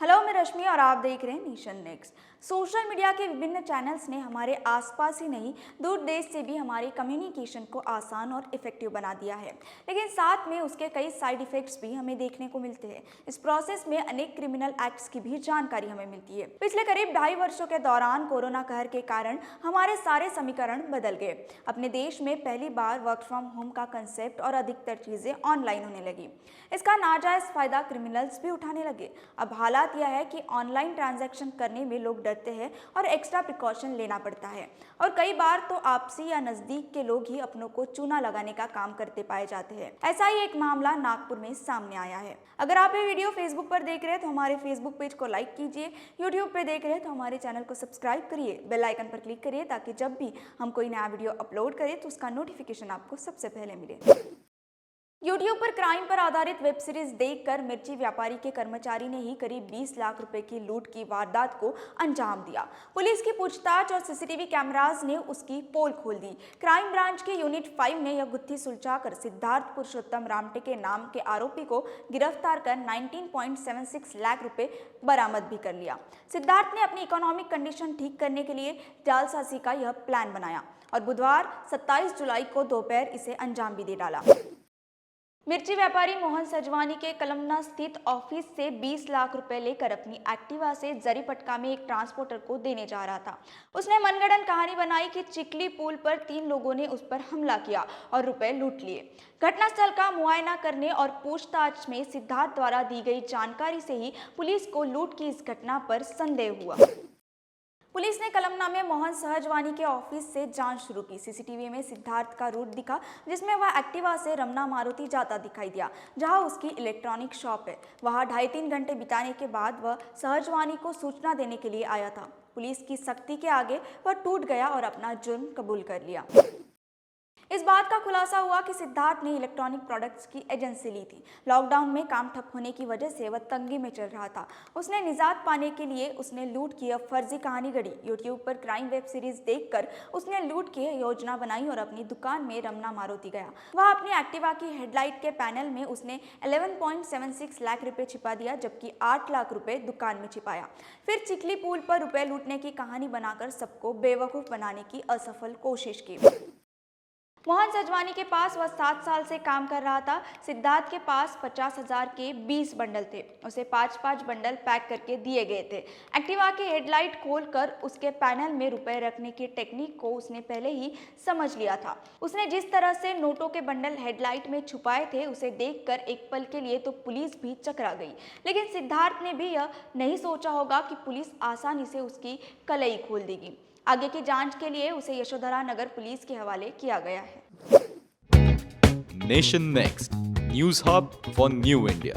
Hello, मैं रश्मि और आप देख रहे हैं नेशन नेक्स्ट। सोशल मीडिया के विभिन्न चैनल्स ने हमारे आसपास ही नहीं, दूर देश से भी हमारे कम्युनिकेशन को आसान और इफेक्टिव बना दिया है, लेकिन साथ में उसके कई साइड इफेक्ट्स भी हमें देखने को मिलते हैं। इस प्रोसेस में अनेक क्रिमिनल एक्ट्स की भी जानकारी हमें मिलती है। पिछले करीब 2.5 वर्षों के दौरान कोरोना कहर के कारण हमारे सारे समीकरण बदल गए। अपने देश में पहली बार वर्क फ्रॉम होम का कंसेप्ट और अधिकतर चीजें ऑनलाइन होने लगी। इसका नाजायज फायदा क्रिमिनल्स भी उठाने लगे। अब हालात यह है कि ऑनलाइन ट्रांजैक्शन करने में लोग डरते हैं और एक्स्ट्रा प्रिकॉशन लेना पड़ता है, और कई बार तो आपसी या नजदीक के लोग ही अपनों को चूना लगाने का काम करते पाए जाते हैं। ऐसा ही एक मामला नागपुर में सामने आया है। अगर आप ये वीडियो फेसबुक पर देख रहे हैं तो हमारे फेसबुक पेज को लाइक कीजिए, यूट्यूब पे देख रहे हैं तो हमारे चैनल को सब्सक्राइब करिए, बेल आइकन पर क्लिक करिए ताकि जब भी हम कोई नया वीडियो अपलोड करें तो उसका नोटिफिकेशन आपको सबसे पहले मिले। यूट्यूब पर क्राइम पर आधारित वेब सीरीज देखकर मिर्ची व्यापारी के कर्मचारी ने ही करीब 20 लाख रुपए की लूट की वारदात को अंजाम दिया। पुलिस की पूछताछ और सीसीटीवी कैमरास ने उसकी पोल खोल दी। क्राइम ब्रांच के यूनिट 5 ने यह गुत्थी सुलझाकर सिद्धार्थ पुरुषोत्तम रामटे के नाम के आरोपी को गिरफ्तार कर 19.76 लाख रुपए बरामद भी कर लिया। सिद्धार्थ ने अपनी इकोनॉमिक कंडीशन ठीक करने के लिए जालसाजी का यह प्लान बनाया और बुधवार 27 जुलाई को दोपहर इसे अंजाम भी दे डाला। मिर्ची व्यापारी मोहन सजवानी के कलमना स्थित ऑफिस से 20 लाख रुपए लेकर अपनी एक्टिवा से जरीपटका में एक ट्रांसपोर्टर को देने जा रहा था। उसने मनगढ़ंत कहानी बनाई कि चिकली पुल पर 3 लोगों ने उस पर हमला किया और रुपए लूट लिए। घटनास्थल का मुआयना करने और पूछताछ में सिद्धार्थ द्वारा दी गई जानकारी से ही पुलिस को लूट की इस घटना पर संदेह हुआ। पुलिस ने कलमना में मोहन सहजवानी के ऑफिस से जांच शुरू की। सीसीटीवी में सिद्धार्थ का रूट दिखा, जिसमें वह एक्टिवा से रमना मारुति जाता दिखाई दिया, जहां उसकी इलेक्ट्रॉनिक शॉप है। वहां 2.5-3 घंटे बिताने के बाद वह सहजवानी को सूचना देने के लिए आया था। पुलिस की सख्ती के आगे वह टूट गया और अपना जुर्म कबूल कर लिया। इस बात का खुलासा हुआ कि सिद्धार्थ ने इलेक्ट्रॉनिक प्रोडक्ट्स की एजेंसी ली थी। लॉकडाउन में काम ठप होने की वजह से वह तंगी में चल रहा था। उसने निजात पाने के लिए उसने लूट की अब फर्जी कहानी गढ़ी। यूट्यूब पर क्राइम वेब सीरीज देखकर उसने लूट की योजना बनाई और अपनी दुकान में रमना मारुति गया। वह अपनी एक्टिवा की हेडलाइट के पैनल में उसने 11.76 लाख रुपए छिपा दिया, जबकि 8 लाख रुपए दुकान में छिपाया। फिर चिकली पुल पर रुपए लूटने की कहानी बनाकर सबको बेवकूफ बनाने की असफल कोशिश की। मोहन सजवानी के पास वह 7 साल से काम कर रहा था। सिद्धार्थ के पास 50,000 के 20 बंडल थे। उसे 5-5 बंडल पैक करके दिए गए थे। एक्टिवा की हेडलाइट खोलकर उसके पैनल में रुपए रखने की टेक्निक को उसने पहले ही समझ लिया था। उसने जिस तरह से नोटों के बंडल हेडलाइट में छुपाए थे, उसे देखकर एक पल के लिए तो पुलिस भी चकरा गई। लेकिन सिद्धार्थ ने भी यह नहीं सोचा होगा कि पुलिस आसानी से उसकी कलई खोल देगी। आगे की जांच के लिए उसे यशोधरा नगर पुलिस के हवाले किया गया है। Nation next news hub for new India.